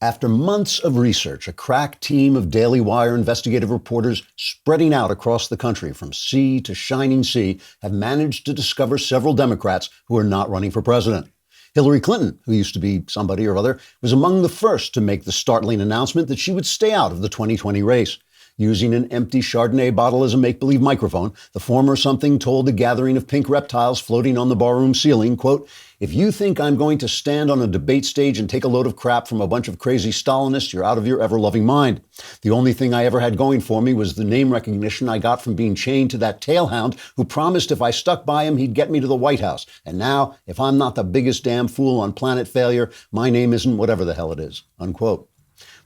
After months of research, a crack team of Daily Wire investigative reporters spreading out across the country from sea to shining sea have managed to discover several Democrats who are not running for president. Hillary Clinton, who used to be somebody or other, was among the first to make the startling announcement that she would stay out of the 2020 race. Using an empty Chardonnay bottle as a make-believe microphone, the former something told a gathering of pink reptiles floating on the barroom ceiling, quote, "If you think I'm going to stand on a debate stage and take a load of crap from a bunch of crazy Stalinists, you're out of your ever-loving mind. The only thing I ever had going for me was the name recognition I got from being chained to that tailhound who promised if I stuck by him, he'd get me to the White House. And now, if I'm not the biggest damn fool on planet failure, my name isn't whatever the hell it is," unquote.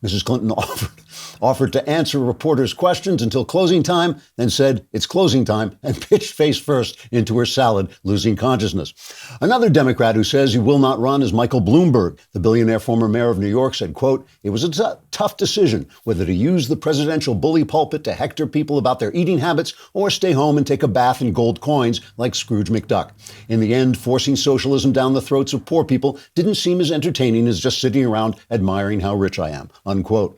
Mrs. Clinton offered to answer reporters' questions until closing time, then said, "It's closing time," and pitched face first into her salad, losing consciousness. Another Democrat who says he will not run is Michael Bloomberg. The billionaire former mayor of New York said, quote, "It was a tough decision whether to use the presidential bully pulpit to hector people about their eating habits or stay home and take a bath in gold coins like Scrooge McDuck. In the end, forcing socialism down the throats of poor people didn't seem as entertaining as just sitting around admiring how rich I am," unquote.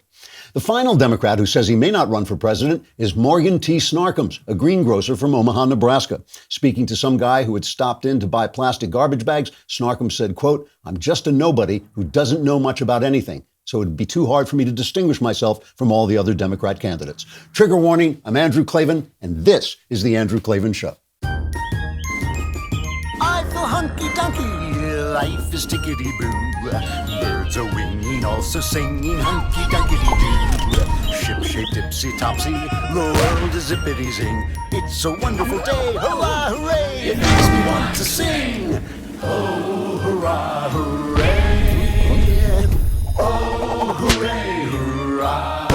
The final Democrat who says he may not run for president is Morgan T. Snarkums, a greengrocer from Omaha, Nebraska. Speaking to some guy who had stopped in to buy plastic garbage bags, Snarkums said, quote, "I'm just a nobody who doesn't know much about anything, so it'd be too hard for me to distinguish myself from all the other Democrat candidates." Trigger warning, I'm Andrew Klavan, and this is The Andrew Klavan Show. I feel hunky-dunky, life is tickety-boo. Birds are winging, also singing hunky-dunky-doo. Ship-shape, tipsy-topsy, the world is zippity-zing. It's a wonderful day, hurrah, hooray! It makes me want to sing. Oh, hurrah, hooray! Oh, hooray, hurrah!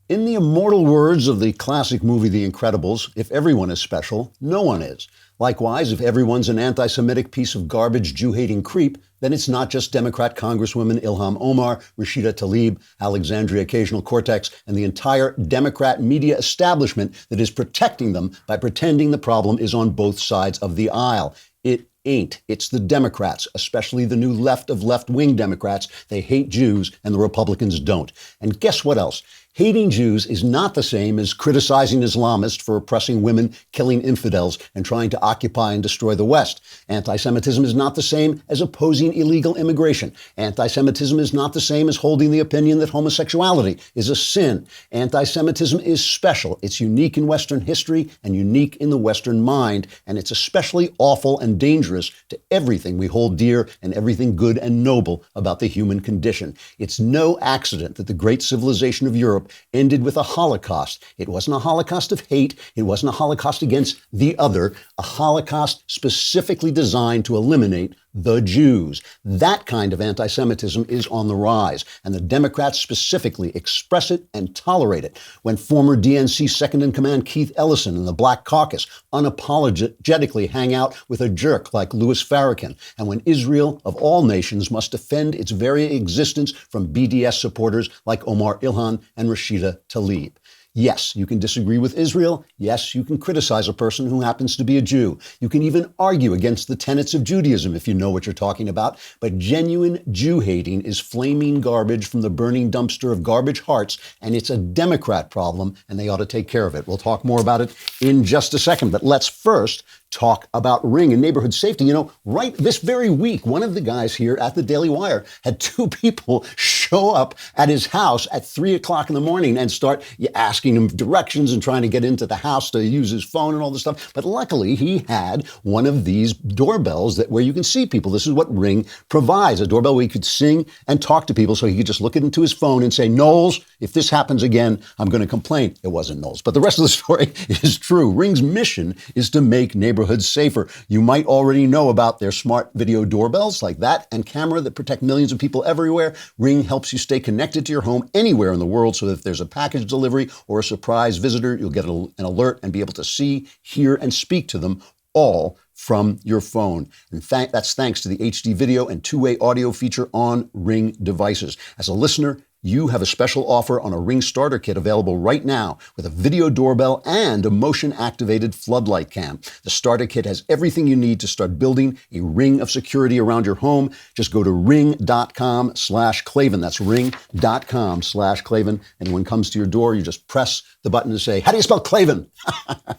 In the immortal words of the classic movie The Incredibles, if everyone is special, no one is. Likewise, if everyone's an anti-Semitic piece of garbage, Jew-hating creep, then it's not just Democrat Congresswomen Ilhan Omar, Rashida Tlaib, Alexandria Ocasio-Cortez, and the entire Democrat media establishment that is protecting them by pretending the problem is on both sides of the aisle. It ain't. It's the Democrats, especially the new left of left-wing Democrats. They hate Jews, and the Republicans don't. And guess what else? Hating Jews is not the same as criticizing Islamists for oppressing women, killing infidels, and trying to occupy and destroy the West. Anti-Semitism is not the same as opposing illegal immigration. Anti-Semitism is not the same as holding the opinion that homosexuality is a sin. Anti-Semitism is special. It's unique in Western history and unique in the Western mind, and it's especially awful and dangerous to everything we hold dear and everything good and noble about the human condition. It's no accident that the great civilization of Europe ended with a Holocaust. It wasn't a Holocaust of hate. It wasn't a Holocaust against the other, a Holocaust specifically designed to eliminate the Jews. That kind of anti-Semitism is on the rise, and the Democrats specifically express it and tolerate it. When former DNC second-in-command Keith Ellison and the Black Caucus unapologetically hang out with a jerk like Louis Farrakhan, and when Israel, of all nations, must defend its very existence from BDS supporters like Omar Ilhan and Rashida Tlaib. Yes, you can disagree with Israel. Yes, you can criticize a person who happens to be a Jew. You can even argue against the tenets of Judaism if you know what you're talking about. But genuine Jew-hating is flaming garbage from the burning dumpster of garbage hearts, and it's a Democrat problem, and they ought to take care of it. We'll talk more about it in just a second, but let's first talk about Ring and neighborhood safety. You know, right this very week, one of the guys here at the Daily Wire had two people show up at his house at 3 o'clock in the morning and start asking him directions and trying to get into the house to use his phone and all this stuff. But luckily, he had one of these doorbells where you can see people. This is what Ring provides, a doorbell where he could sing and talk to people, so he could just look into his phone and say, "Knowles, if this happens again, I'm going to complain." It wasn't Knowles. But the rest of the story is true. Ring's mission is to make neighborhoods safer. You might already know about their smart video doorbells like that and camera that protect millions of people everywhere. Ring helps you stay connected to your home anywhere in the world, so that if there's a package delivery or a surprise visitor, you'll get an alert and be able to see, hear, and speak to them all from your phone. In fact, that's thanks to the HD video and two-way audio feature on Ring devices. As a listener, you have a special offer on a Ring starter kit available right now with a video doorbell and a motion-activated floodlight cam. The starter kit has everything you need to start building a ring of security around your home. Just go to ring.com/Klavan. That's ring.com/Klavan. And when it comes to your door, you just press the button and say, how do you spell Klavan?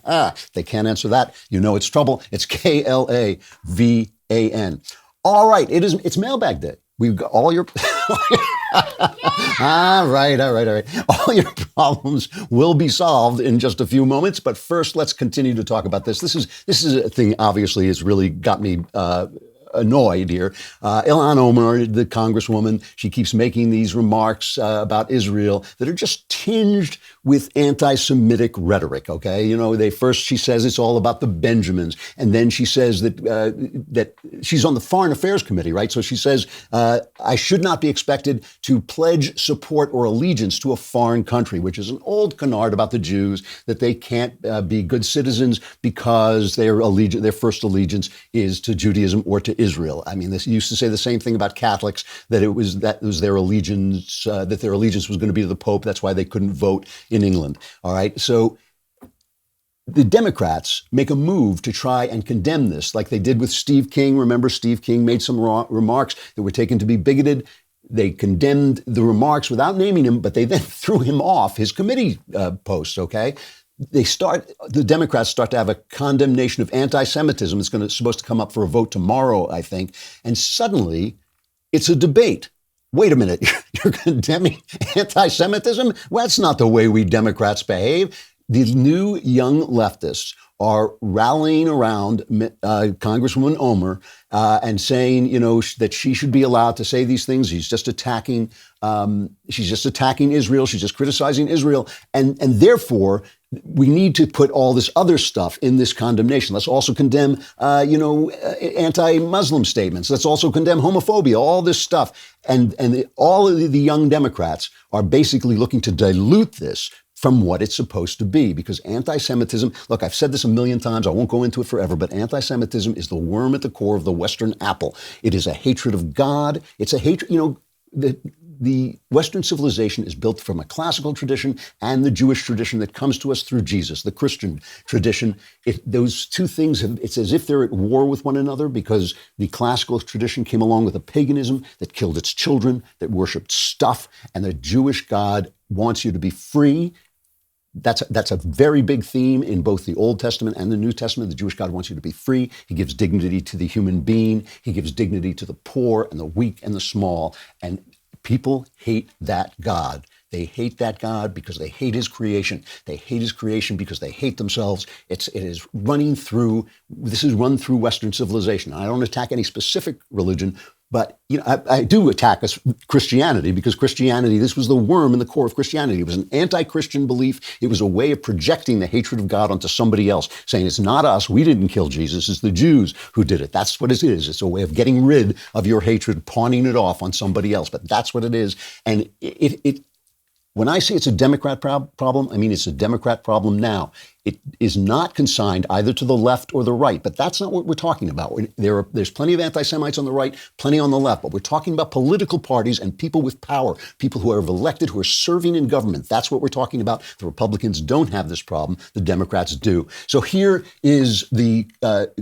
If they can't answer that, you know it's trouble. It's Klavan. All right, it's mailbag day. We've got all your... All right. All your problems will be solved in just a few moments. But first, let's continue to talk about this. This is a thing, obviously, has really got me annoyed here. Ilhan Omar, the congresswoman, she keeps making these remarks about Israel that are just tinged with anti-Semitic rhetoric, okay? You know, she says it's all about the Benjamins, and then she says that she's on the Foreign Affairs Committee, right? So she says, I should not be expected to pledge support or allegiance to a foreign country, which is an old canard about the Jews, that they can't be good citizens because their first allegiance is to Judaism or to Israel. I mean, this used to say the same thing about Catholics, that it was their allegiance, that their allegiance was going to be to the Pope. That's why they couldn't vote in England. All right. So the Democrats make a move to try and condemn this, like they did with Steve King. Remember, Steve King made some remarks that were taken to be bigoted. They condemned the remarks without naming him, but they then threw him off his committee posts. Okay. The Democrats start to have a condemnation of anti-Semitism. It's supposed to come up for a vote tomorrow, I think. And suddenly it's a debate. Wait a minute, you're condemning anti-Semitism? Well, that's not the way we Democrats behave. These new young leftists are rallying around Congresswoman Omar and saying, you know, that she should be allowed to say these things. She's just attacking Israel. She's just criticizing Israel. And therefore, we need to put all this other stuff in this condemnation. Let's also condemn, anti-Muslim statements. Let's also condemn homophobia, all this stuff. And all of the young Democrats are basically looking to dilute this from what it's supposed to be, because anti-Semitism, look, I've said this a million times, I won't go into it forever, but anti-Semitism is the worm at the core of the Western apple. It is a hatred of God. It's a hatred, the Western civilization is built from a classical tradition and the Jewish tradition that comes to us through Jesus, the Christian tradition. Those two things, it's as if they're at war with one another, because the classical tradition came along with a paganism that killed its children, that worshipped stuff, and the Jewish God wants you to be free. That's a very big theme in both the Old Testament and the New Testament. The Jewish God wants you to be free. He gives dignity to the human being. He gives dignity to the poor and the weak and the small. And people hate that God. They hate that God because they hate his creation. They hate his creation because they hate themselves. This is run through Western civilization. I don't attack any specific religion, but I do attack Christianity, because Christianity, this was the worm in the core of Christianity. It was an anti-Christian belief. It was a way of projecting the hatred of God onto somebody else, saying it's not us, we didn't kill Jesus, it's the Jews who did it. That's what it is. It's a way of getting rid of your hatred, pawning it off on somebody else. But that's what it is. And when I say it's a Democrat problem, I mean it's a Democrat problem now. It is not consigned either to the left or the right, but that's not what we're talking about. There's plenty of anti-Semites on the right, plenty on the left, but we're talking about political parties and people with power, people who are elected, who are serving in government. That's what we're talking about. The Republicans don't have this problem. The Democrats do. So here is the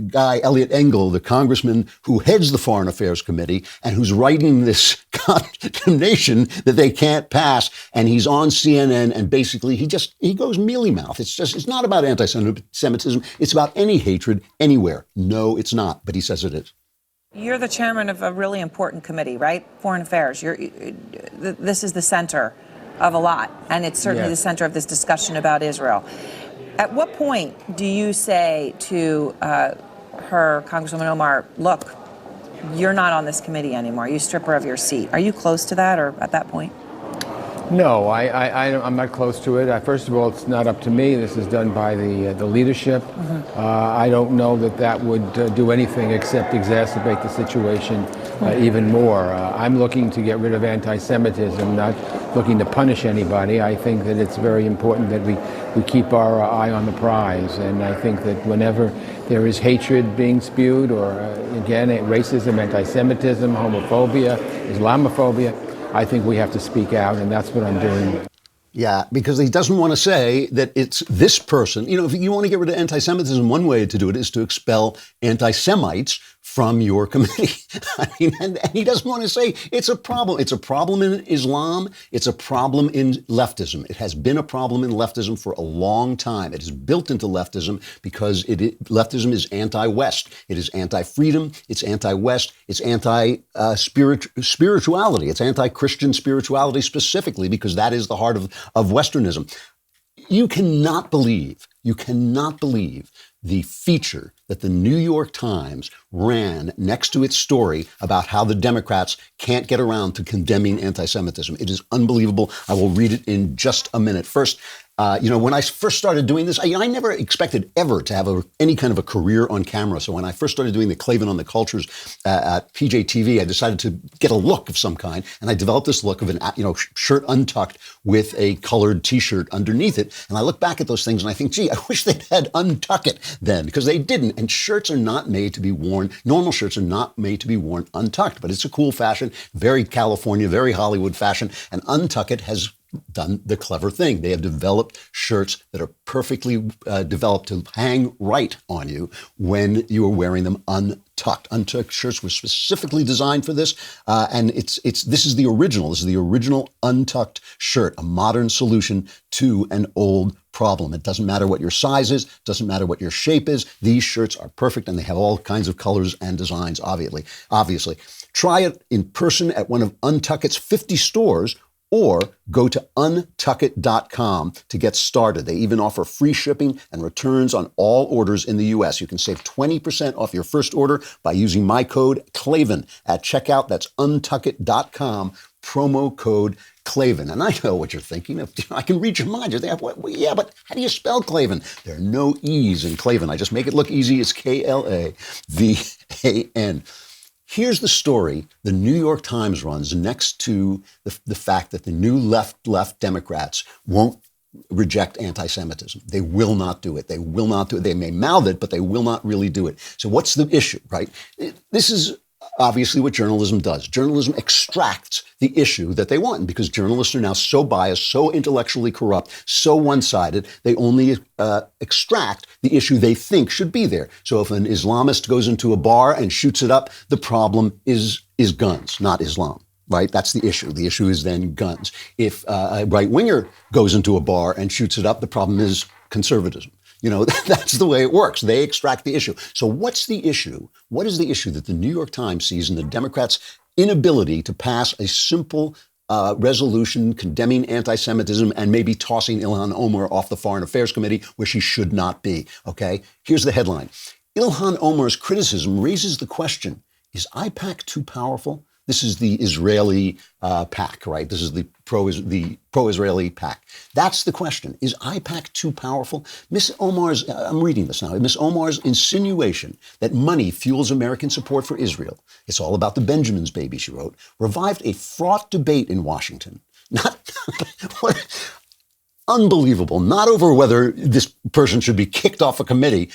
guy, Eliot Engel, the congressman who heads the Foreign Affairs Committee and who's writing this condemnation that they can't pass. And he's on CNN, and basically he goes mealy-mouthed. It's not about anti-Semitism. It's about any hatred anywhere. No, it's not. But he says it is. You're the chairman of a really important committee, right? Foreign Affairs. This is the center of a lot, and it's certainly the center of this discussion about Israel. At what point do you say to her, Congresswoman Omar, look, you're not on this committee anymore. You strip her of your seat. Are you close to that, or at that point? No, I'm not close to it. First of all, it's not up to me. This is done by the leadership. Mm-hmm. I don't know that would do anything except exacerbate the situation even more. I'm looking to get rid of anti-Semitism, not looking to punish anybody. I think that it's very important that we keep our eye on the prize. And I think that whenever there is hatred being spewed, or again, racism, anti-Semitism, homophobia, Islamophobia, I think we have to speak out, and that's what I'm doing. Yeah, because he doesn't want to say that it's this person. You know, if you want to get rid of anti-Semitism, one way to do it is to expel anti-Semites from your committee. I mean, and he doesn't want to say it's a problem. It's a problem in Islam. It's a problem in leftism. It has been a problem in leftism for a long time. It is built into leftism because leftism is anti-West. It is anti-freedom. It's anti-West. It's anti-spirituality. It's anti-Christian spirituality specifically because that is the heart of Westernism. You cannot believe the feature that the New York Times ran next to its story about how the Democrats can't get around to condemning anti-Semitism. It is unbelievable. I will read it in just a minute. First, when I first started doing this, I never expected ever to have any kind of a career on camera. So when I first started doing the Klavan on the Cultures at PJTV, I decided to get a look of some kind. And I developed this look of an shirt untucked with a colored T-shirt underneath it. And I look back at those things and I think, gee, I wish they'd had untuck it then, because they didn't. And shirts are not made to be worn. Normal shirts are not made to be worn untucked. But it's a cool fashion, very California, very Hollywood fashion. And Untuck It has done the clever thing. They have developed shirts that are perfectly developed to hang right on you when you are wearing them untucked. Untucked shirts were specifically designed for this, and this is the original. This is the original untucked shirt, a modern solution to an old problem. It doesn't matter what your size is, doesn't matter what your shape is. These shirts are perfect, and they have all kinds of colors and designs, obviously. Try it in person at one of Untuck It's 50 stores, or go to untuckit.com to get started. They even offer free shipping and returns on all orders in the U.S. You can save 20% off your first order by using my code Klavan at checkout. That's untuckit.com, promo code Klavan. And I know what you're thinking. I can read your mind. You're thinking, yeah, but how do you spell Klavan? There are no E's in Klavan. I just make it look easy. It's Klavan. Here's the story the New York Times runs next to the fact that the new left Democrats won't reject anti-Semitism. They will not do it. They will not do it. They may mouth it, but they will not really do it. So what's the issue, right? This is obviously what journalism does. Journalism extracts the issue that they want, because journalists are now so biased, so intellectually corrupt, so one-sided, they only extract the issue they think should be there. So if an Islamist goes into a bar and shoots it up, the problem is guns, not Islam. Right? That's the issue. The issue is then guns. If a right-winger goes into a bar and shoots it up, the problem is conservatism. That's the way it works. They extract the issue. So what's the issue? What is the issue that the New York Times sees in the Democrats' inability to pass a simple resolution condemning anti-Semitism and maybe tossing Ilhan Omar off the Foreign Affairs Committee where she should not be? Okay? Here's the headline. Ilhan Omar's criticism raises the question, is AIPAC too powerful? This is the Israeli PAC, right? This is the pro-Israeli PAC. That's the question. Is AIPAC too powerful? Miss Omar's, I'm reading this now, Miss Omar's insinuation that money fuels American support for Israel, it's all about the Benjamins, baby, she wrote, revived a fraught debate in Washington. Unbelievable. Not over whether this person should be kicked off a committee.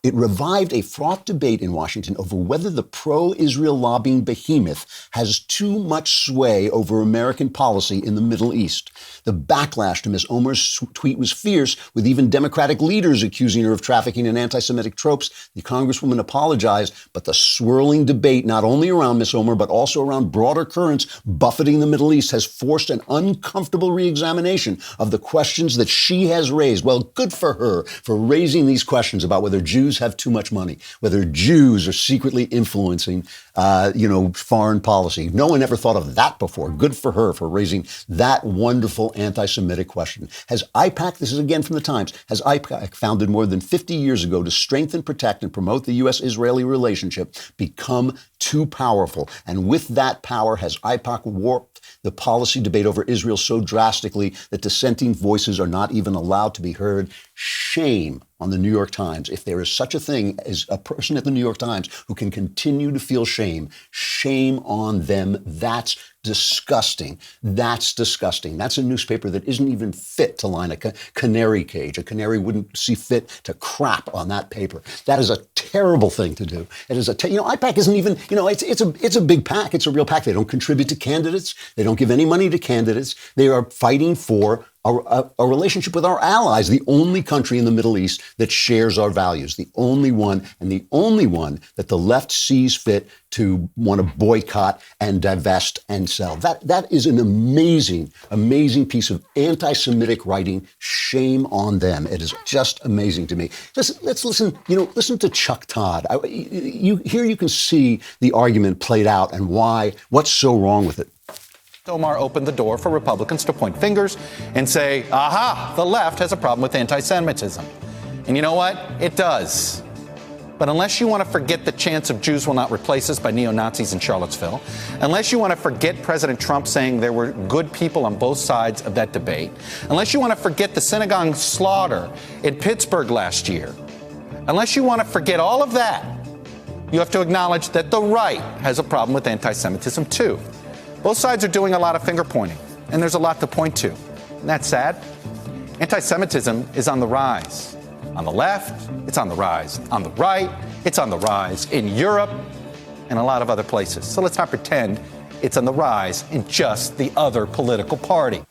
It revived a fraught debate in Washington over whether the pro-Israel lobbying behemoth has too much sway over American policy in the Middle East. The backlash to Ms. Omar's tweet was fierce, with even Democratic leaders accusing her of trafficking in anti-Semitic tropes. The Congresswoman apologized, but the swirling debate, not only around Ms. Omar, but also around broader currents buffeting the Middle East, has forced an uncomfortable re-examination of the questions that she has raised. Well, good for her for raising these questions about whether Jews have too much money, whether Jews are secretly influencing, foreign policy. No one ever thought of that before. Good for her for raising that wonderful anti-Semitic question. Has AIPAC, this is again from the Times, has AIPAC, founded more than 50 years ago to strengthen, protect, and promote the U.S.-Israeli relationship, become too powerful? And with that power, has AIPAC warped the policy debate over Israel so drastically that dissenting voices are not even allowed to be heard? Shame on the New York Times. If there is such a thing as a person at the New York Times who can continue to feel shame, shame on them. That's disgusting. That's disgusting. That's a newspaper that isn't even fit to line a canary cage. A canary wouldn't see fit to crap on that paper. That is a terrible thing to do. It is AIPAC isn't even, it's a big PAC. It's a real PAC. They don't contribute to candidates. They don't give any money to candidates. They are fighting for a relationship with our allies, the only country in the Middle East that shares our values, the only one, and the only one that the left sees fit to want to boycott and divest and sell. That is an amazing, amazing piece of anti-Semitic writing. Shame on them. It is just amazing to me. Let's listen, listen to Chuck Todd. Here you can see the argument played out and what's so wrong with it. Omar opened the door for Republicans to point fingers and say, aha, the left has a problem with anti-Semitism. And you know what? It does. But unless you want to forget the chance of Jews will not replace us by neo-Nazis in Charlottesville, unless you want to forget President Trump saying there were good people on both sides of that debate, unless you want to forget the synagogue slaughter in Pittsburgh last year, unless you want to forget all of that, you have to acknowledge that the right has a problem with anti-Semitism too. Both sides are doing a lot of finger pointing, and there's a lot to point to. And that's sad. Anti-Semitism is on the rise. On the left, it's on the rise. On the right, it's on the rise. In Europe and a lot of other places. So let's not pretend it's on the rise in just the other political party.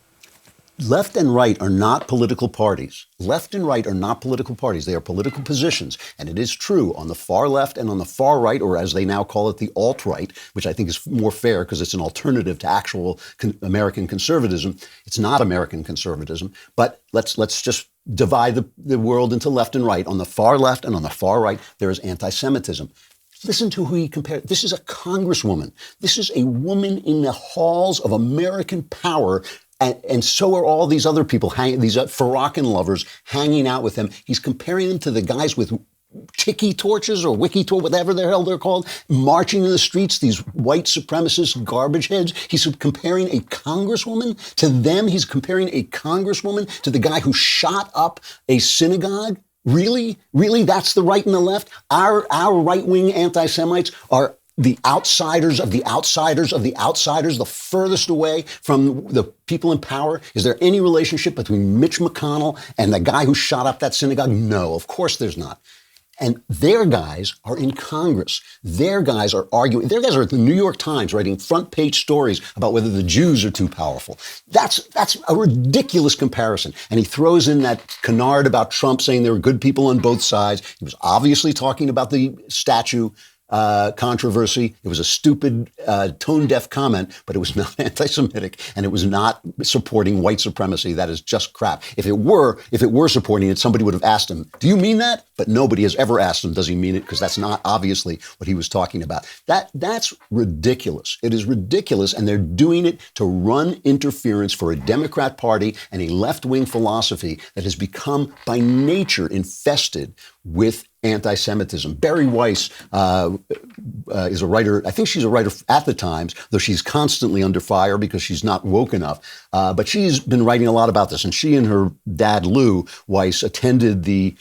Left and right are not political parties. Left and right are not political parties. They are political positions. And it is true on the far left and on the far right, or as they now call it, the alt-right, which I think is more fair because it's an alternative to actual American conservatism. It's not American conservatism. But let's just divide the world into left and right. On the far left and on the far right, there is anti-Semitism. Listen to who he compared. This is a congresswoman. This is a woman in the halls of American power. And so are all these other people, these Farrakhan lovers hanging out with him. He's comparing them to the guys with tiki torches or wiki torch, whatever the hell they're called, marching in the streets, these white supremacist garbage heads. He's comparing a congresswoman to them. He's comparing a congresswoman to the guy who shot up a synagogue. Really? Really? That's the right and the left? Our right-wing anti-Semites are the outsiders of the outsiders of the outsiders, the furthest away from the people in power. Is there any relationship between Mitch McConnell and the guy who shot up that synagogue? No, of course there's not. And their guys are in Congress. Their guys are arguing. Their guys are at the New York Times writing front page stories about whether the Jews are too powerful. That's a ridiculous comparison. And he throws in that canard about Trump saying there were good people on both sides. He was obviously talking about the statue controversy. It was a stupid, tone-deaf comment, but it was not anti-Semitic, and it was not supporting white supremacy. That is just crap. If it were supporting it, somebody would have asked him, do you mean that? But nobody has ever asked him, does he mean it? Because that's not obviously what he was talking about. That's ridiculous. It is ridiculous, and they're doing it to run interference for a Democrat Party and a left-wing philosophy that has become, by nature, infested with anti-Semitism. Barry Weiss is a writer. I think she's a writer at the Times, though she's constantly under fire because she's not woke enough. But she's been writing a lot about this. And she and her dad, Lou Weiss, attended the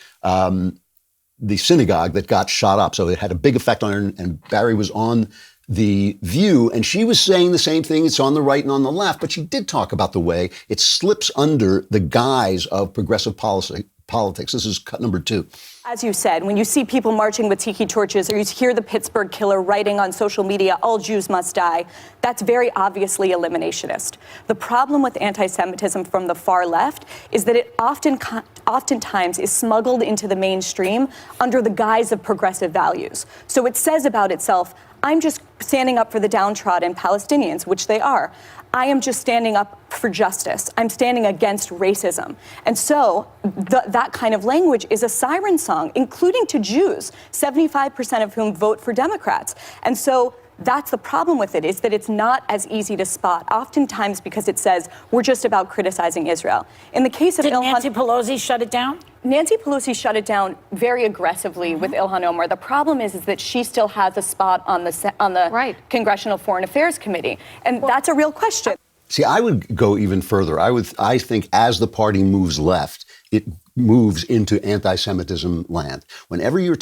synagogue that got shot up. So it had a big effect on her. And Barry was on The View, and she was saying the same thing. It's on the right and on the left. But she did talk about the way it slips under the guise of progressive politics. This is cut number 2. As you said, when you see people marching with tiki torches or you hear the Pittsburgh killer writing on social media, all Jews must die, that's very obviously eliminationist. The problem with anti-Semitism from the far left is that it oftentimes is smuggled into the mainstream under the guise of progressive values. So it says about itself, I'm just standing up for the downtrodden Palestinians, which they are. I am just standing up for justice. I'm standing against racism. And so that kind of language is a siren song, including to Jews, 75% of whom vote for Democrats. And so that's the problem with it, is that it's not as easy to spot, oftentimes because it says we're just about criticizing Israel. In the case of Did Nancy Pelosi shut it down? Nancy Pelosi shut it down very aggressively with Ilhan Omar. The problem is that she still has a spot on the Right. Congressional Foreign Affairs Committee, and that's a real question. See, I would go even further. I think as the party moves left, it moves into anti-Semitism land. Whenever you're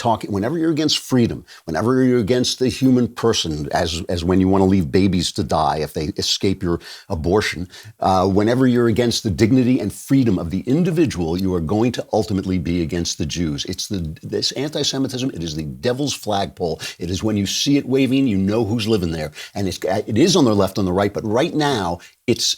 against freedom, whenever you're against the human person, as when you want to leave babies to die if they escape your abortion, whenever you're against the dignity and freedom of the individual, you are going to ultimately be against the Jews. This anti-Semitism, it is the devil's flagpole. It is when you see it waving, you know who's living there. And it is on the left, on the right, but right now, it's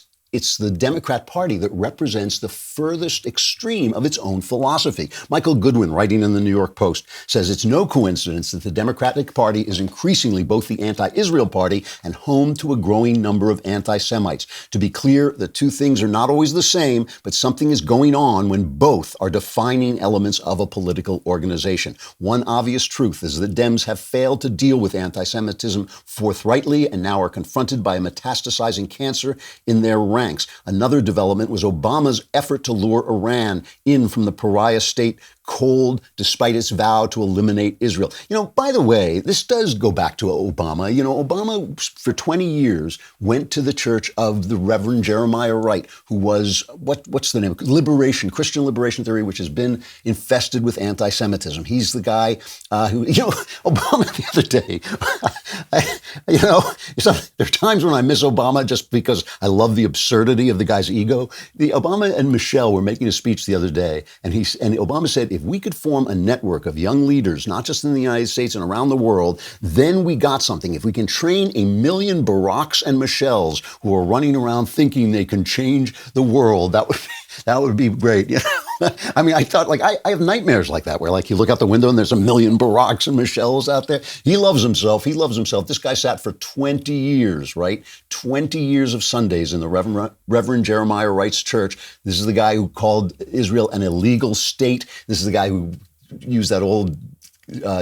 the Democrat Party that represents the furthest extreme of its own philosophy. Michael Goodwin, writing in the New York Post, says it's no coincidence that the Democratic Party is increasingly both the anti-Israel party and home to a growing number of anti-Semites. To be clear, the two things are not always the same, but something is going on when both are defining elements of a political organization. One obvious truth is that Dems have failed to deal with anti-Semitism forthrightly and now are confronted by a metastasizing cancer in their ranks. Another development was Obama's effort to lure Iran in from the pariah state cold, despite its vow to eliminate Israel. By the way, this does go back to Obama. Obama, for 20 years, went to the church of the Reverend Jeremiah Wright, who was, what's the name? Christian liberation theory, which has been infested with anti-Semitism. He's the guy who, Obama the other day, there are times when I miss Obama just because I love the absurdity of the guy's ego. Obama and Michelle were making a speech the other day, and Obama said, if we could form a network of young leaders, not just in the United States and around the world, then we got something. If we can train 1 million Baracks and Michelles who are running around thinking they can change the world, that would be great. I mean, I thought, I have nightmares like that, where you look out the window and there's 1 million Baracks and Michelles out there. He loves himself. This guy sat for 20 years, right? 20 years of Sundays in the Reverend Jeremiah Wright's church. This is the guy who called Israel an illegal state. This is the guy who used that old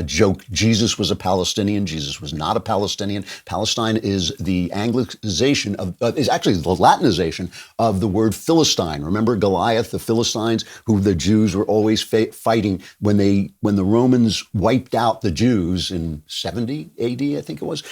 joke, Jesus was a Palestinian. Jesus was not a Palestinian. Palestine is the Anglicization is actually the Latinization of the word Philistine. Remember Goliath, the Philistines, who the Jews were always fighting when the Romans wiped out the Jews in 70 AD, I think it was.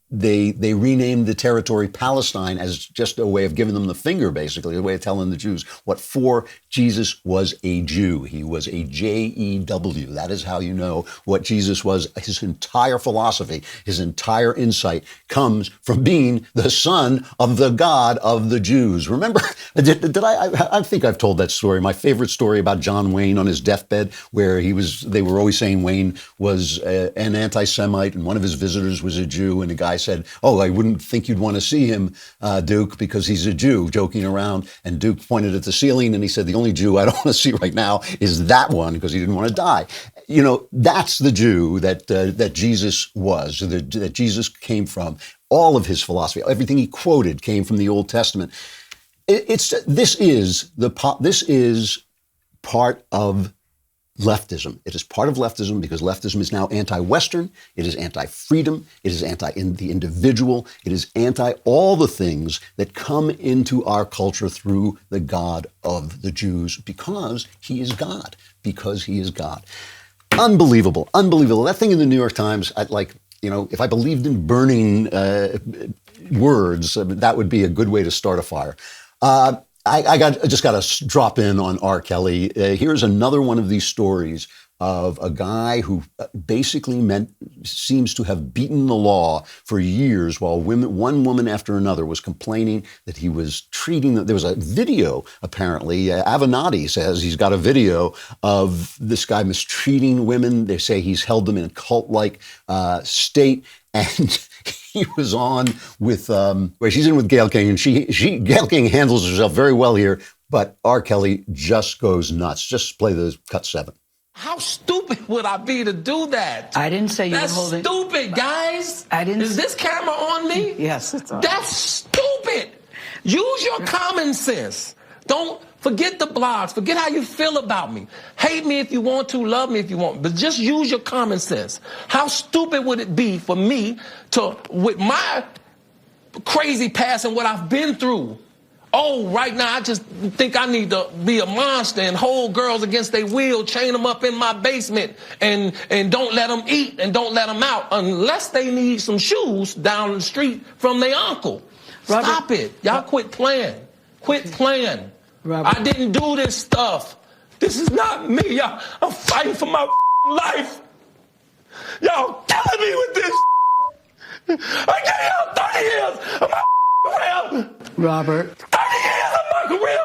They renamed the territory Palestine as just a way of giving them the finger, basically, a way of telling the Jews what for. Jesus was a Jew. He was a J-E-W. That is how you know what Jesus was. His entire philosophy, his entire insight comes from being the son of the God of the Jews. Remember, I think I've told that story, my favorite story about John Wayne on his deathbed, where they were always saying Wayne was an anti-Semite and one of his visitors was a Jew, and the guy said, "Oh, I wouldn't think you'd want to see him, Duke, because he's a Jew," joking around. And Duke pointed at the ceiling and he said, "The only Jew I don't want to see right now is that one," because he didn't want to die. That's the Jew that Jesus was, that Jesus came from. All of his philosophy, everything he quoted came from the Old Testament. This is part of leftism. It is part of leftism because leftism is now anti-Western, it is anti-freedom, it is the individual, it is anti all the things that come into our culture through the God of the Jews because he is God. Unbelievable. That thing in the New York Times, if I believed in burning words, that would be a good way to start a fire. I just got to drop in on R. Kelly. Here's another one of these stories of a guy who basically seems to have beaten the law for years while one woman after another was complaining that he was treating them. There was a video, apparently. Avenatti says he's got a video of this guy mistreating women. They say he's held them in a cult-like state. And he was on with, she's in with Gayle King, and Gayle King handles herself very well here, but R. Kelly just goes nuts. Just play the cut 7. How stupid would I be to do that? I didn't say you were holding. That's stupid, guys. I didn't. Is this camera on me? Yes, it's on. That's stupid. Use your common sense. Don't forget the blogs. Forget how you feel about me. Hate me if you want to. Love me if you want. But just use your common sense. How stupid would it be for me to, with my crazy past and what I've been through, right now I just think I need to be a monster and hold girls against their will, chain them up in my basement, and don't let them eat and don't let them out unless they need some shoes down the street from their uncle. Robert, stop it. Y'all quit playing. Quit playing. Robert. I didn't do this stuff This is not me, y'all. I'm fighting for my life. Y'all killing me with this. I gave y'all 30 years of my career. Robert. 30 years of my career.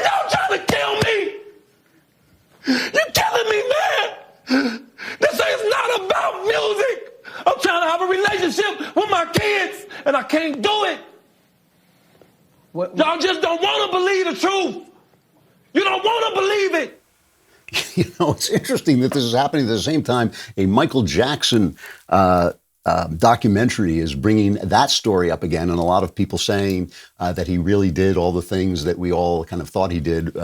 Y'all trying to kill me. You're killing me, man. This is not about music. I'm trying to have a relationship with my kids, and I can't do it. Y'all just don't want to believe the truth. You don't want to believe it. You know, it's interesting that this is happening at the same time a Michael Jackson documentary is bringing that story up again, and a lot of people saying that he really did all the things that we all kind of thought he did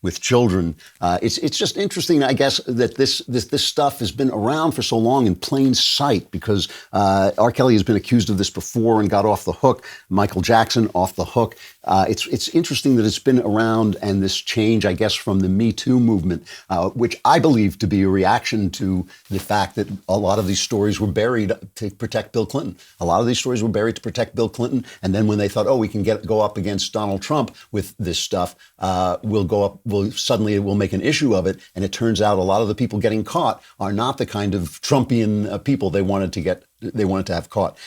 with children. It's just interesting, I guess, that this stuff has been around for so long in plain sight, because R. Kelly has been accused of this before and got off the hook. Michael Jackson off the hook. It's interesting that it's been around, and this change, I guess, from the Me Too movement, which I believe to be a reaction to the fact that a lot of these stories were buried to protect Bill Clinton. A lot of these stories were buried to protect Bill Clinton, and then when they thought, oh, we can go up against Donald Trump with this stuff, we'll make an issue of it, and it turns out a lot of the people getting caught are not the kind of Trumpian people they wanted to have caught.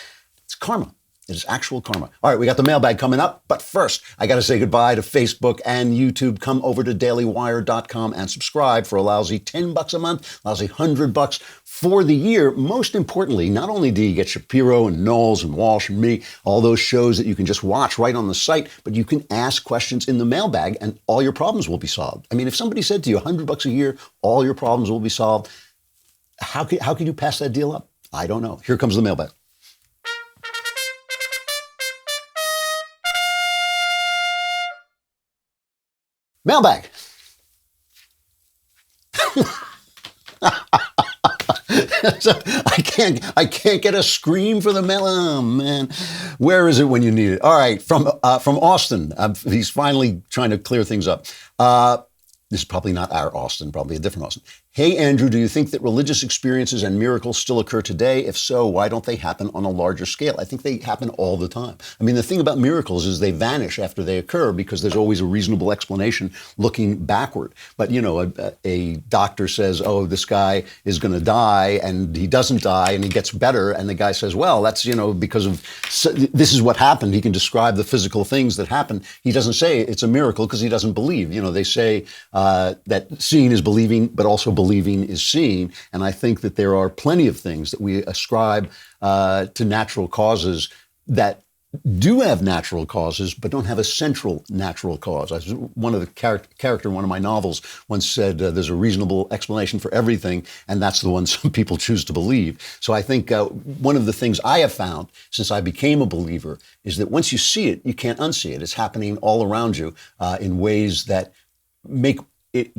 It's karma. It is actual karma. All right, we got the mailbag coming up, but first, I got to say goodbye to Facebook and YouTube. Come over to dailywire.com and subscribe for a lousy $10 a month, lousy $100 for the year. Most importantly, not only do you get Shapiro and Knowles and Walsh and me, all those shows that you can just watch right on the site, but you can ask questions in the mailbag and all your problems will be solved. I mean, if somebody said to you $100 a year, all your problems will be solved, how could you pass that deal up? I don't know. Here comes the mailbag. Mailbag. I can't get a scream for the mail. Oh, man. Where is it when you need it? All right, from Austin. He's finally trying to clear things up. This is probably not our Austin, probably a different Austin. Hey, Andrew, do you think that religious experiences and miracles still occur today? If so, why don't they happen on a larger scale? I think they happen all the time. I mean, the thing about miracles is they vanish after they occur because there's always a reasonable explanation looking backward. But, you know, a doctor says, oh, this guy is going to die, and he doesn't die, and he gets better. And the guy says, well, that's, you know, because of this is what happened. He can describe the physical things that happen. He doesn't say it's a miracle because he doesn't believe. You know, they say that seeing is believing, but also believing is seeing. And I think that there are plenty of things that we ascribe to natural causes that do have natural causes, but don't have a central natural cause. One of the character in one of my novels once said, there's a reasonable explanation for everything, and that's the one some people choose to believe. So I think one of the things I have found since I became a believer is that once you see it, you can't unsee it. It's happening all around you in ways that make it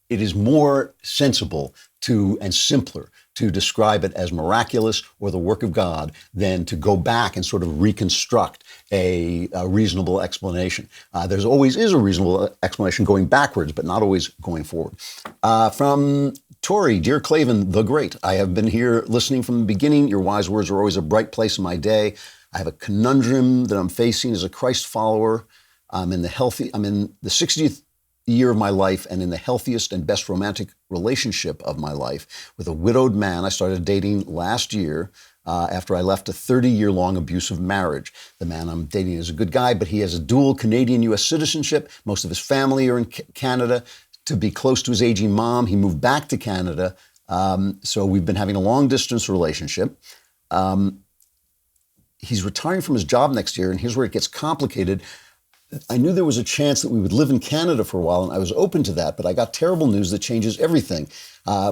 is more sensible and simpler to describe it as miraculous or the work of God than to go back and sort of reconstruct a reasonable explanation. There's always is a reasonable explanation going backwards, but not always going forward. From Tori, dear Klavan, the great, I have been here listening from the beginning. Your wise words are always a bright place in my day. I have a conundrum that I'm facing as a Christ follower. I'm in the 60th year of my life and in the healthiest and best romantic relationship of my life with a widowed man I started dating last year after I left a 30-year-long abusive marriage. The man I'm dating is a good guy, but he has a dual Canadian-U.S. citizenship. Most of his family are in Canada. To be close to his aging mom, he moved back to Canada. So we've been having a long-distance relationship. He's retiring from his job next year, and here's where it gets complicated. I knew there was a chance that we would live in Canada for a while, and I was open to that, but I got terrible news that changes everything.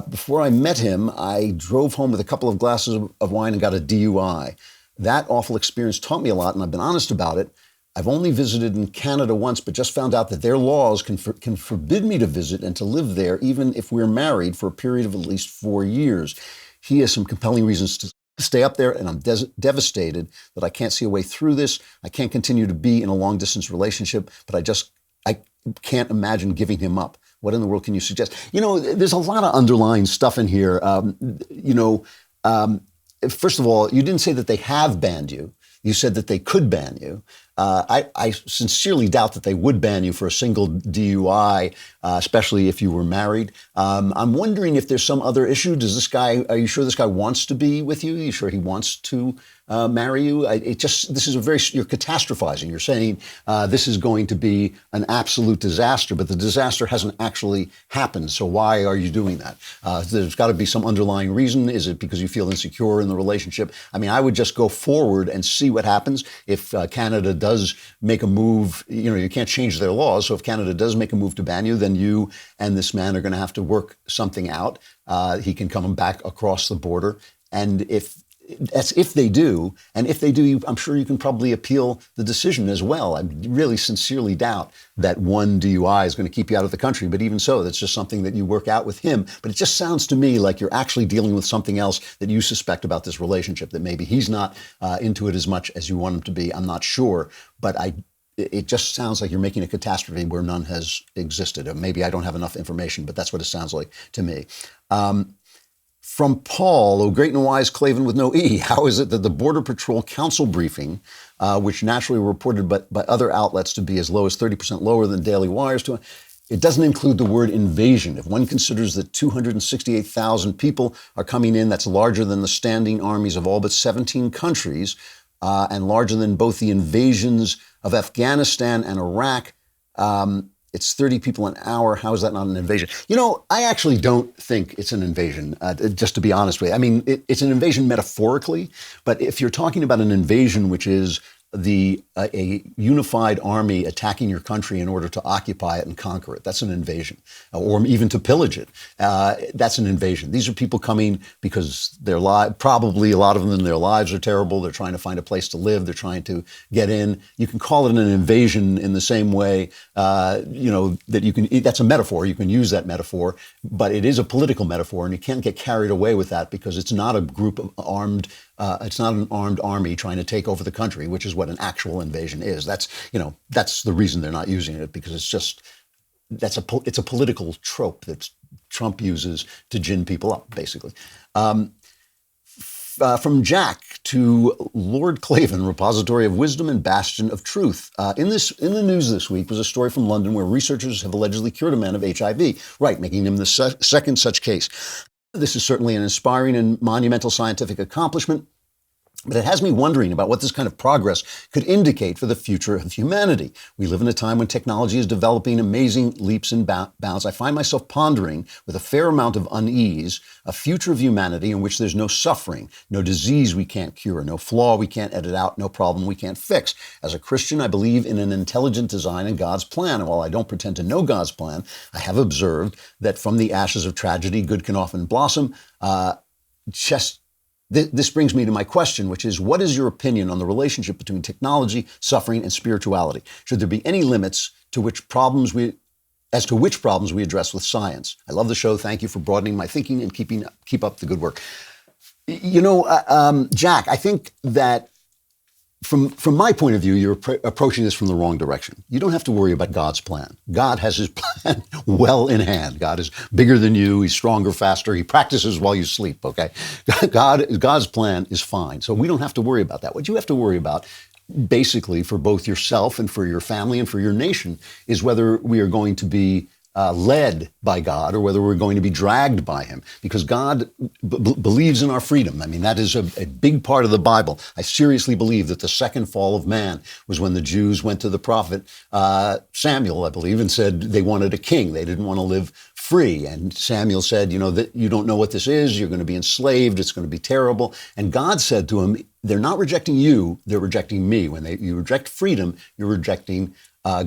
Before I met him, I drove home with a couple of glasses of wine and got a DUI. That awful experience taught me a lot, and I've been honest about it. I've only visited in Canada once, but just found out that their laws can forbid me to visit and to live there, even if we're married, for a period of at least 4 years. He has some compelling reasons to stay up there, and I'm devastated that I can't see a way through this. I can't continue to be in a long-distance relationship, but I can't imagine giving him up. What in the world can you suggest? You know, there's a lot of underlying stuff in here. First of all, you didn't say that they have banned you. You said that they could ban you. I sincerely doubt that they would ban you for a single DUI, especially if you were married. I'm wondering if there's some other issue. Are you sure this guy wants to be with you? Are you sure he wants to marry you? You're catastrophizing. You're saying this is going to be an absolute disaster, but the disaster hasn't actually happened. So why are you doing that? There's got to be some underlying reason. Is it because you feel insecure in the relationship? I mean, I would just go forward and see what happens. If Canada does make a move, you can't change their laws. So if Canada does make a move to ban you, then you and this man are going to have to work something out. He can come back across the border. And if they do, I'm sure you can probably appeal the decision as well. I really sincerely doubt that one DUI is going to keep you out of the country. But even so, that's just something that you work out with him. But it just sounds to me like you're actually dealing with something else that you suspect about this relationship, that maybe he's not into it as much as you want him to be. I'm not sure, but it just sounds like you're making a catastrophe where none has existed. Or maybe I don't have enough information, but that's what it sounds like to me. From Paul, oh great and wise Klavan with no E, how is it that the Border Patrol Council briefing, which naturally were reported by other outlets to be as low as 30% lower than Daily Wire's, it doesn't include the word invasion? If one considers that 268,000 people are coming in, that's larger than the standing armies of all but 17 countries, and larger than both the invasions of Afghanistan and Iraq. It's 30 people an hour. How is that not an invasion? I actually don't think it's an invasion, just to be honest with you. I mean, it's an invasion metaphorically, but if you're talking about an invasion, which is a unified army attacking your country in order to occupy it and conquer it, that's an invasion, or even to pillage it. That's an invasion. These are people coming because probably a lot of them, their lives are terrible. They're trying to find a place to live. They're trying to get in. You can call it an invasion in the same way, that you can. That's a metaphor. You can use that metaphor, but it is a political metaphor, and you can't get carried away with that because it's not a group of armed. It's not an armed army trying to take over the country, which is what an actual invasion is. That's the reason they're not using it, because it's a political trope that Trump uses to gin people up, basically. From Jack to Lord Klavan, repository of wisdom and bastion of truth. In the news this week was a story from London where researchers have allegedly cured a man of HIV, making him the second such case. This is certainly an inspiring and monumental scientific accomplishment, but it has me wondering about what this kind of progress could indicate for the future of humanity. We live in a time when technology is developing amazing leaps and bounds. I find myself pondering with a fair amount of unease a future of humanity in which there's no suffering, no disease we can't cure, no flaw we can't edit out, no problem we can't fix. As a Christian, I believe in an intelligent design and God's plan. And while I don't pretend to know God's plan, I have observed that from the ashes of tragedy, good can often blossom. This brings me to my question, which is, what is your opinion on the relationship between technology, suffering, and spirituality? Should there be any limits to which problems we address with science? I love the show. Thank you for broadening my thinking and keep up the good work. Jack, I think that from my point of view, you're approaching this from the wrong direction. You don't have to worry about God's plan. God has his plan well in hand. God is bigger than you. He's stronger, faster. He practices while you sleep, okay? God's plan is fine. So we don't have to worry about that. What you have to worry about, basically, for both yourself and for your family and for your nation, is whether we are going to be led by God or whether we're going to be dragged by him, because God believes in our freedom. I mean, that is a big part of the Bible. I seriously believe that the second fall of man was when the Jews went to the prophet Samuel, I believe, and said they wanted a king. They didn't want to live free. And Samuel said, that you don't know what this is. You're going to be enslaved. It's going to be terrible. And God said to him, they're not rejecting you. They're rejecting me. When you reject freedom, you're rejecting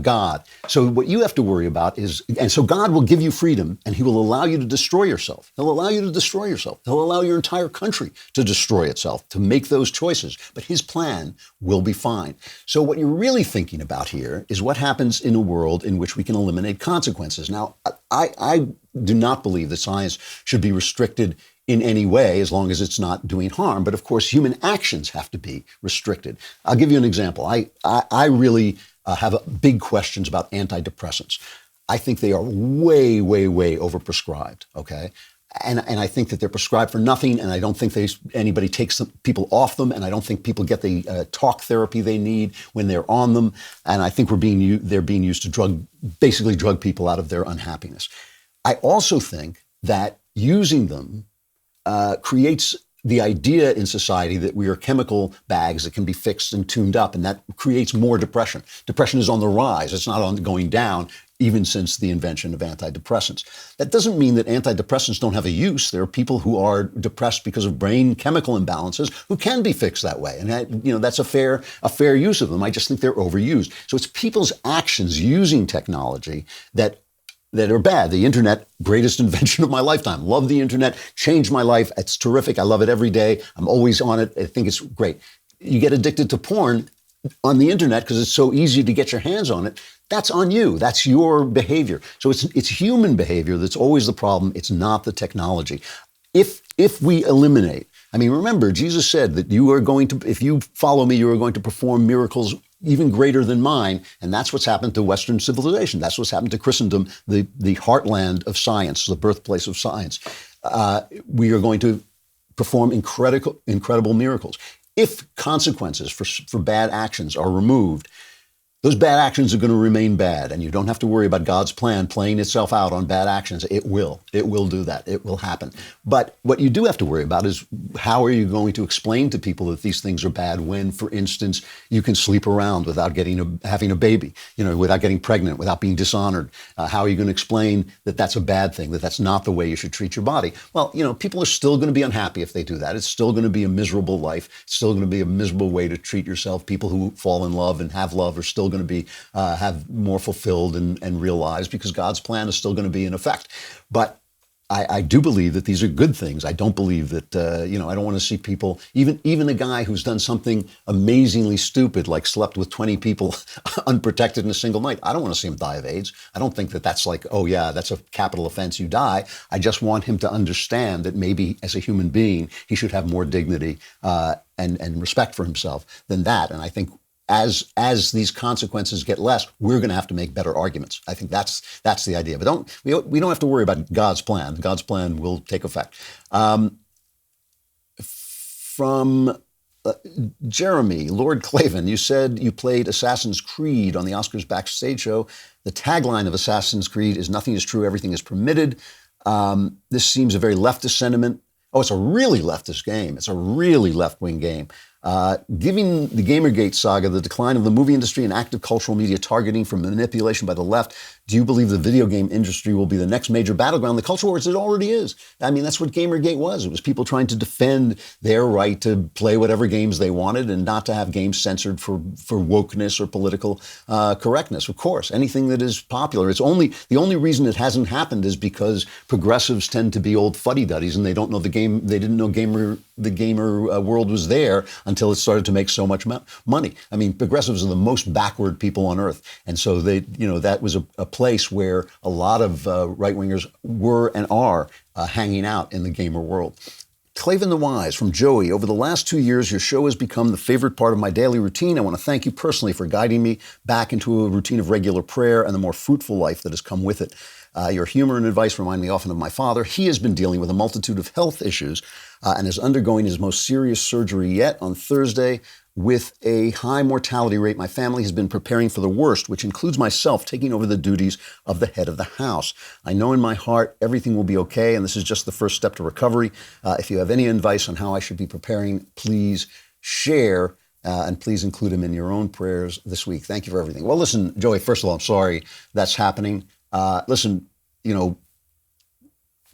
God. So what you have to worry about is, and so God will give you freedom and he will allow you to destroy yourself. He'll allow you to destroy yourself. He'll allow your entire country to destroy itself, to make those choices. But his plan will be fine. So what you're really thinking about here is what happens in a world in which we can eliminate consequences. Now, I do not believe that science should be restricted in any way as long as it's not doing harm. But of course, human actions have to be restricted. I'll give you an example. I really have big questions about antidepressants. I think they are way, way, way overprescribed, okay? And I think that they're prescribed for nothing, and I don't think anybody takes people off them, and I don't think people get the talk therapy they need when they're on them. And I think they're being used to basically drug people out of their unhappiness. I also think that using them creates the idea in society that we are chemical bags that can be fixed and tuned up, and that creates more depression. Depression is on the rise. It's not going down, even since the invention of antidepressants. That doesn't mean that antidepressants don't have a use. There are people who are depressed because of brain chemical imbalances who can be fixed that way. And that's a fair use of them. I just think they're overused. So it's people's actions using technology that are bad. The internet, greatest invention of my lifetime. Love the internet, changed my life. It's terrific. I love it every day. I'm always on it. I think it's great. You get addicted to porn on the internet because it's so easy to get your hands on it. That's on you. That's your behavior. So it's human behavior that's always the problem. It's not the technology. If we eliminate, remember, Jesus said that if you follow me, you are going to perform miracles even greater than mine. And that's what's happened to Western civilization. That's what's happened to Christendom, the heartland of science, the birthplace of science. We are going to perform incredible miracles. If consequences for bad actions are removed, those bad actions are going to remain bad, and you don't have to worry about God's plan playing itself out on bad actions. It will do that. It will happen. But what you do have to worry about is how are you going to explain to people that these things are bad when, for instance, you can sleep around without having a baby, without getting pregnant, without being dishonored. How are you going to explain that that's a bad thing, that that's not the way you should treat your body? Well, people are still going to be unhappy if they do that. It's still going to be a miserable life. It's still going to be a miserable way to treat yourself. People who fall in love and have love are still going to be have more fulfilled and real lives because God's plan is still going to be in effect. But I do believe that these are good things. I don't believe that I don't want to see people, even a guy who's done something amazingly stupid like slept with 20 people unprotected in a single night. I don't want to see him die of AIDS. I don't think that that's like, oh yeah, that's a capital offense, you die. I just want him to understand that maybe as a human being he should have more dignity and respect for himself than that. And I think as these consequences get less, we're going to have to make better arguments. I think that's the idea. But we don't have to worry about God's plan. God's plan will take effect. From Jeremy, Lord Klavan, you said you played Assassin's Creed on the Oscars backstage show. The tagline of Assassin's Creed is "Nothing is true, everything is permitted." This seems a very leftist sentiment. Oh, it's a really leftist game. It's a really left-wing game. Giving the Gamergate saga the decline of the movie industry and active cultural media targeting for manipulation by the left, do you believe the video game industry will be the next major battleground? The culture wars, it already is. That's what Gamergate was. It was people trying to defend their right to play whatever games they wanted and not to have games censored for wokeness or political correctness. Of course, anything that is popular. The only reason it hasn't happened is because progressives tend to be old fuddy-duddies and they don't know the game. They didn't know the gamer world was there until it started to make so much money. Progressives are the most backward people on earth. And so that was a place where a lot of right-wingers were and are hanging out in the gamer world. Klavan the Wise from Joey. Over the last 2 years, your show has become the favorite part of my daily routine. I want to thank you personally for guiding me back into a routine of regular prayer and the more fruitful life that has come with it. Your humor and advice remind me often of my father. He has been dealing with a multitude of health issues and is undergoing his most serious surgery yet on Thursday. With a high mortality rate, my family has been preparing for the worst, which includes myself taking over the duties of the head of the house. I know in my heart everything will be okay, and this is just the first step to recovery. If you have any advice on how I should be preparing, please share. And please include him in your own prayers this week. Thank you for everything. Well, listen, Joey, first of all, I'm sorry that's happening. Listen,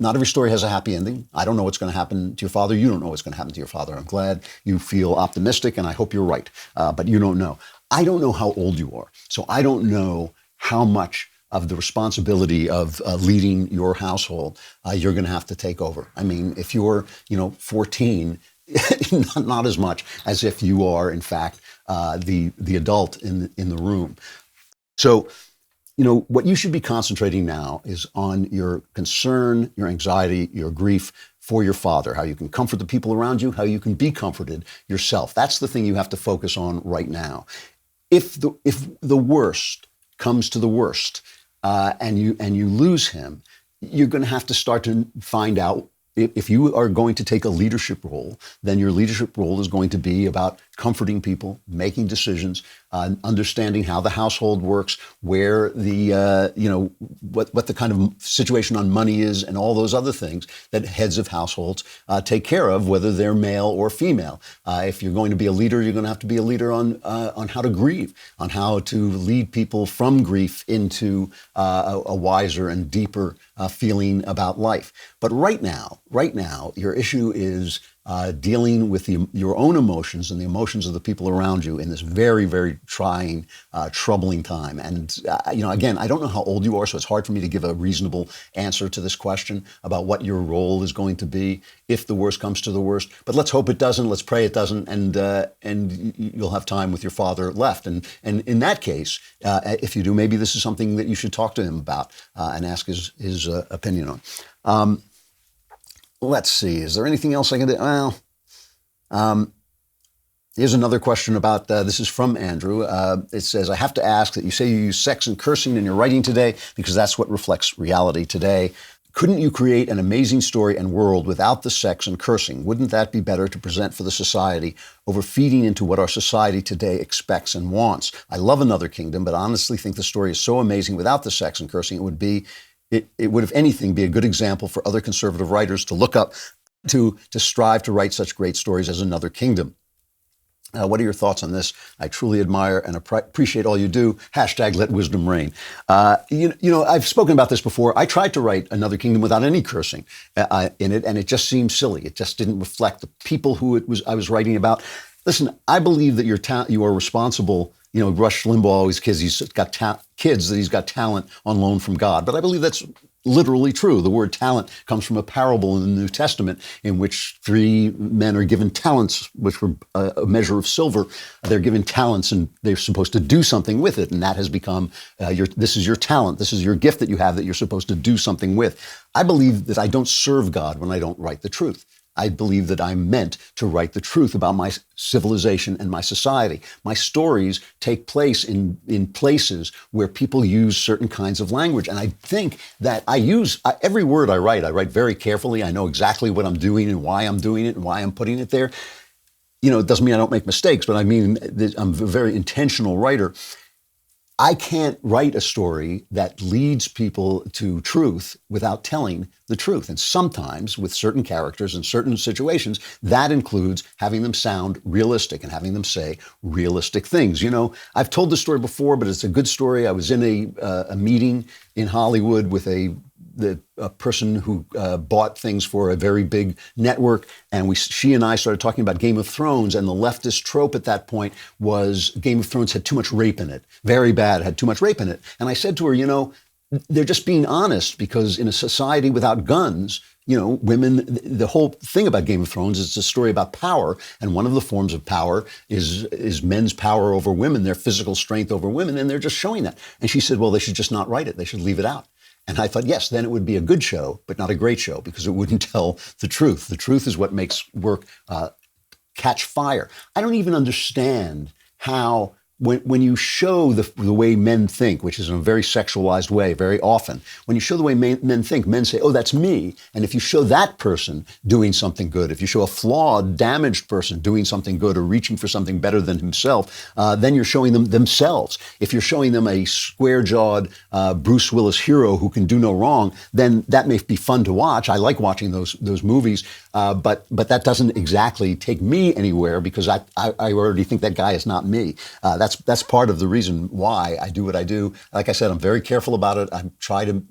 not every story has a happy ending. I don't know what's going to happen to your father. You don't know what's going to happen to your father. I'm glad you feel optimistic, and I hope you're right. But you don't know. I don't know how old you are, so I don't know how much of the responsibility of leading your household you're going to have to take over. If you're, 14, not as much as if you are, in fact, the adult in the room. So, what you should be concentrating now is on your concern, your anxiety, your grief for your father, how you can comfort the people around you, how you can be comforted yourself. That's the thing you have to focus on right now. If the worst comes to the worst and you lose him, you're going to have to start to find out if you are going to take a leadership role, then your leadership role is going to be about comforting people, making decisions, understanding how the household works, where the, what the kind of situation on money is, and all those other things that heads of households take care of, whether they're male or female. If you're going to be a leader, you're going to have to be a leader on how to grieve, on how to lead people from grief into a wiser and deeper feeling about life. But right now, your issue is dealing with your own emotions and the emotions of the people around you in this very, very trying, troubling time. And, again, I don't know how old you are, so it's hard for me to give a reasonable answer to this question about what your role is going to be if the worst comes to the worst. But let's hope it doesn't. Let's pray it doesn't. And you'll have time with your father left. And in that case, if you do, maybe this is something that you should talk to him about and ask his opinion on. Let's see. Is there anything else I can do? Well, here's another question about, this is from Andrew. It says, I have to ask that you say you use sex and cursing in your writing today because that's what reflects reality today. Couldn't you create an amazing story and world without the sex and cursing? Wouldn't that be better to present for the society over feeding into what our society today expects and wants? I love Another Kingdom, but honestly think the story is so amazing without the sex and cursing. It would, if anything, be a good example for other conservative writers to look up to strive to write such great stories as Another Kingdom. What are your thoughts on this? I truly admire and appreciate all you do. # let wisdom reign. I've spoken about this before. I tried to write Another Kingdom without any cursing in it, and it just seemed silly. It just didn't reflect the people who I was writing about. Listen, I believe that you are responsible. Rush Limbaugh always he's got kids that he's got talent on loan from God. But I believe that's literally true. The word talent comes from a parable in the New Testament in which 3 men are given talents, which were a measure of silver. They're given talents and they're supposed to do something with it. And that has become, this is your talent. This is your gift that you have that you're supposed to do something with. I believe that I don't serve God when I don't write the truth. I believe that I'm meant to write the truth about my civilization and my society. My stories take place in places where people use certain kinds of language. And I think that every word I write very carefully. I know exactly what I'm doing and why I'm doing it and why I'm putting it there. It doesn't mean I don't make mistakes, but I mean, I'm a very intentional writer. I can't write a story that leads people to truth without telling the truth. And sometimes with certain characters in certain situations, that includes having them sound realistic and having them say realistic things. I've told this story before, but it's a good story. I was in a meeting in Hollywood with a person who bought things for a very big network, and she and I started talking about Game of Thrones, and the leftist trope at that point was Game of Thrones had too much rape in it. Very bad, had too much rape in it. And I said to her, they're just being honest, because in a society without guns, women, the whole thing about Game of Thrones is it's a story about power. And one of the forms of power is men's power over women, their physical strength over women. And they're just showing that. And she said, well, they should just not write it. They should leave it out. And I thought, yes, then it would be a good show, but not a great show, because it wouldn't tell the truth. The truth is what makes work catch fire. I don't even understand how, when you show the way men think, which is in a very sexualized way very often, when you show the way men think, men say, oh, that's me. And if you show that person doing something good, if you show a flawed, damaged person doing something good or reaching for something better than himself, then you're showing them themselves. If you're showing them a square-jawed Bruce Willis hero who can do no wrong, then that may be fun to watch. I like watching those movies, but that doesn't exactly take me anywhere, because I already think that guy is not me. That's part of the reason why I do what I do. Like I said, I'm very careful about it. I'm trying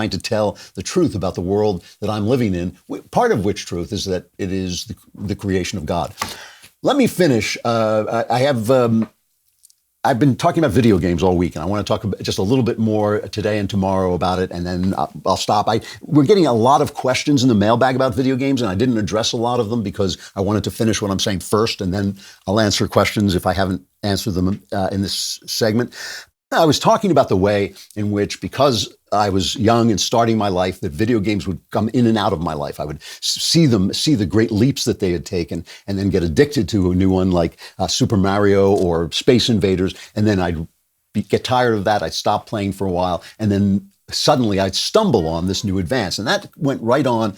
to tell the truth about the world that I'm living in. Part of which truth is that it is the creation of God. Let me finish. I've been talking about video games all week, and I want to talk just a little bit more today and tomorrow about it, and then I'll stop. We're getting a lot of questions in the mailbag about video games, and I didn't address a lot of them because I wanted to finish what I'm saying first, and then I'll answer questions if I haven't answered them in this segment. I was talking about the way in which, because I was young and starting my life, that video games would come in and out of my life. I would see the great leaps that they had taken, and then get addicted to a new one like Super Mario or Space Invaders. And then I'd get tired of that. I'd stop playing for a while. And then suddenly I'd stumble on this new advance. And that went right on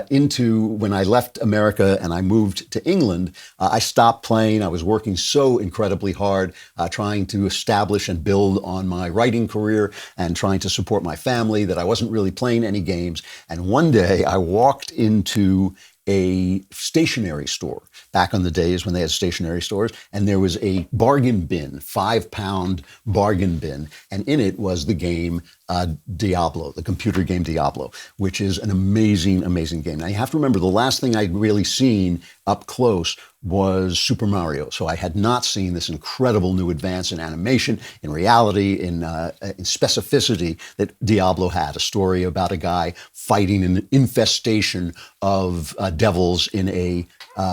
into when I left America and I moved to England. I stopped playing. I was working so incredibly hard, trying to establish and build on my writing career and trying to support my family, that I wasn't really playing any games. And one day I walked into a stationery store back on the days when they had stationery stores, and there was a bargain bin, 5-pound bargain bin, and in it was the game Diablo, the computer game Diablo, which is an amazing, amazing game. Now you have to remember, the last thing I'd really seen up close was Super Mario. So I had not seen this incredible new advance in animation, in reality, in specificity that Diablo had, a story about a guy fighting an infestation of devils in a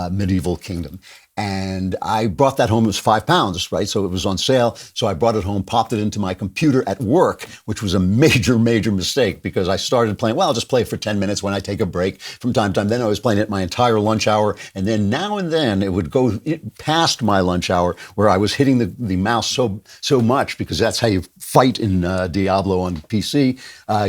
medieval kingdom. And I brought that home. It was £5, right? So it was on sale. So I brought it home, popped it into my computer at work, which was a major, major mistake because I started playing, well, I'll just play it for 10 minutes when I take a break from time to time. Then I was playing it my entire lunch hour. And then now and then it would go past my lunch hour where I was hitting the mouse so much, because that's how you fight in Diablo on PC.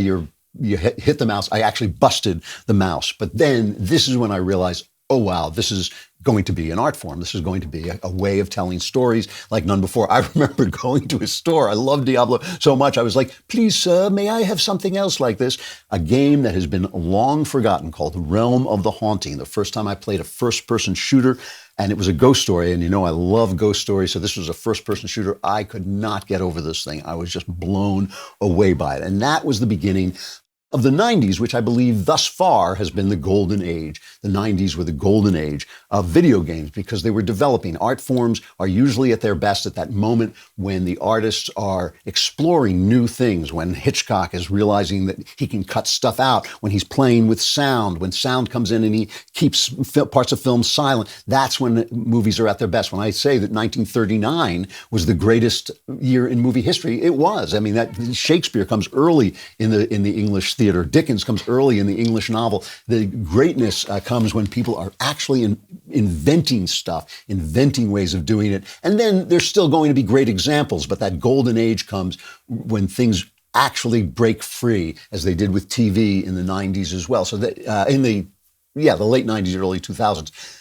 You hit the mouse. I actually busted the mouse. But then this is when I realized, oh, wow, this is going to be an art form. This is going to be a way of telling stories like none before. I remember going to a store. I love Diablo so much. I was like, please, sir, may I have something else like this? A game that has been long forgotten called Realm of the Haunting. The first time I played a first-person shooter, and it was a ghost story. And you know, I love ghost stories. So this was a first-person shooter. I could not get over this thing. I was just blown away by it. And that was the beginning of the 90s, which I believe thus far has been the golden age. The 90s were the golden age of video games because they were developing. Art forms are usually at their best at that moment when the artists are exploring new things, when Hitchcock is realizing that he can cut stuff out, when he's playing with sound, when sound comes in and he keeps parts of film silent. That's when movies are at their best. When I say that 1939 was the greatest year in movie history, it was. I mean, that Shakespeare comes early in the English theater. Dickens comes early in the English novel. The greatness comes when people are actually inventing stuff, inventing ways of doing it. And then there's still going to be great examples, but that golden age comes when things actually break free, as they did with TV in the 90s as well. So that in the late 90s, early 2000s.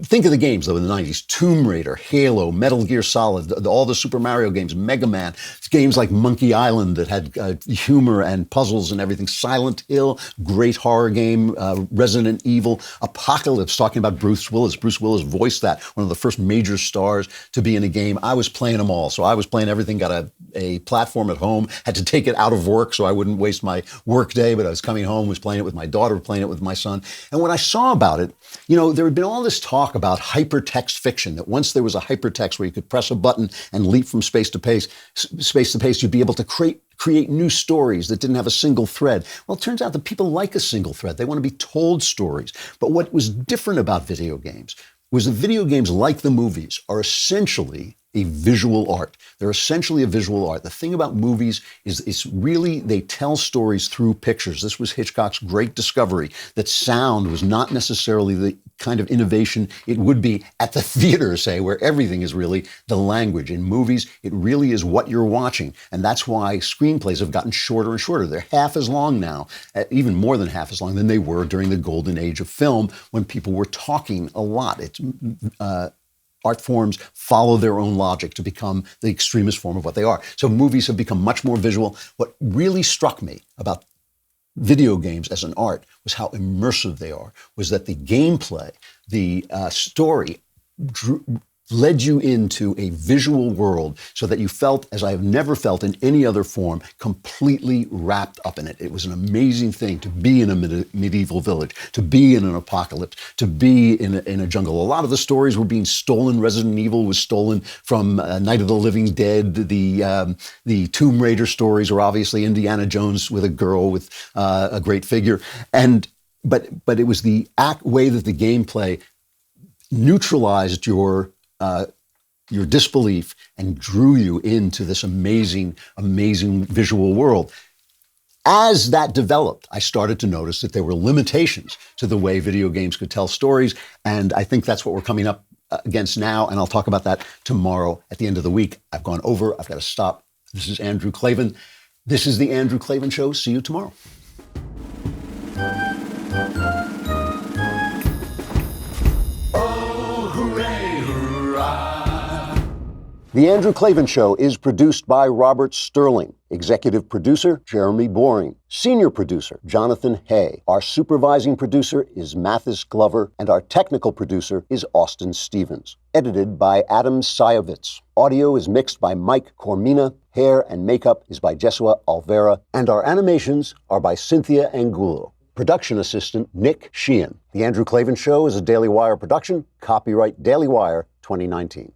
Think of the games, though, in the 90s. Tomb Raider, Halo, Metal Gear Solid, all the Super Mario games, Mega Man, games like Monkey Island that had humor and puzzles and everything. Silent Hill, great horror game. Resident Evil, Apocalypse, talking about Bruce Willis. Bruce Willis voiced that, one of the first major stars to be in a game. I was playing them all. So I was playing everything, got a platform at home, had to take it out of work so I wouldn't waste my work day, but I was coming home, was playing it with my daughter, playing it with my son. And when I saw about it, you know, there had been all this talk about hypertext fiction, that once there was a hypertext where you could press a button and leap from space to space, you'd be able to create new stories that didn't have a single thread. Well, it turns out that people like a single thread. They want to be told stories. But what was different about video games was that video games, like the movies, are essentially a visual art. They're essentially a visual art. The thing about movies is it's really, they tell stories through pictures. This was Hitchcock's great discovery, that sound was not necessarily the kind of innovation it would be at the theater, say, where everything is really the language. In movies, it really is what you're watching. And that's why screenplays have gotten shorter and shorter. They're half as long now, even more than half as long than they were during the golden age of film, when people were talking a lot. Art forms follow their own logic to become the extremist form of what they are. So movies have become much more visual. What really struck me about video games as an art was how immersive they are, was that the gameplay, the story led you into a visual world so that you felt, as I have never felt in any other form, completely wrapped up in it. It was an amazing thing to be in a medieval village, to be in an apocalypse, to be in a jungle. A lot of the stories were being stolen. Resident Evil was stolen from Night of the Living Dead. The Tomb Raider stories were obviously Indiana Jones with a girl with a great figure. But it was the way that the gameplay neutralized your disbelief and drew you into this amazing, amazing visual world. As that developed, I started to notice that there were limitations to the way video games could tell stories. And I think that's what we're coming up against now. And I'll talk about that tomorrow at the end of the week. I've gone over. I've got to stop. This is Andrew Klavan. This is the Andrew Klavan Show. See you tomorrow. The Andrew Klavan Show is produced by Robert Sterling. Executive producer, Jeremy Boring. Senior producer, Jonathan Hay. Our supervising producer is Mathis Glover, and our technical producer is Austin Stevens. Edited by Adam Sayevitz. Audio is mixed by Mike Cormina. Hair and makeup is by Jesua Alvera. And our animations are by Cynthia Angulo. Production assistant, Nick Sheehan. The Andrew Klavan Show is a Daily Wire production. Copyright Daily Wire 2019.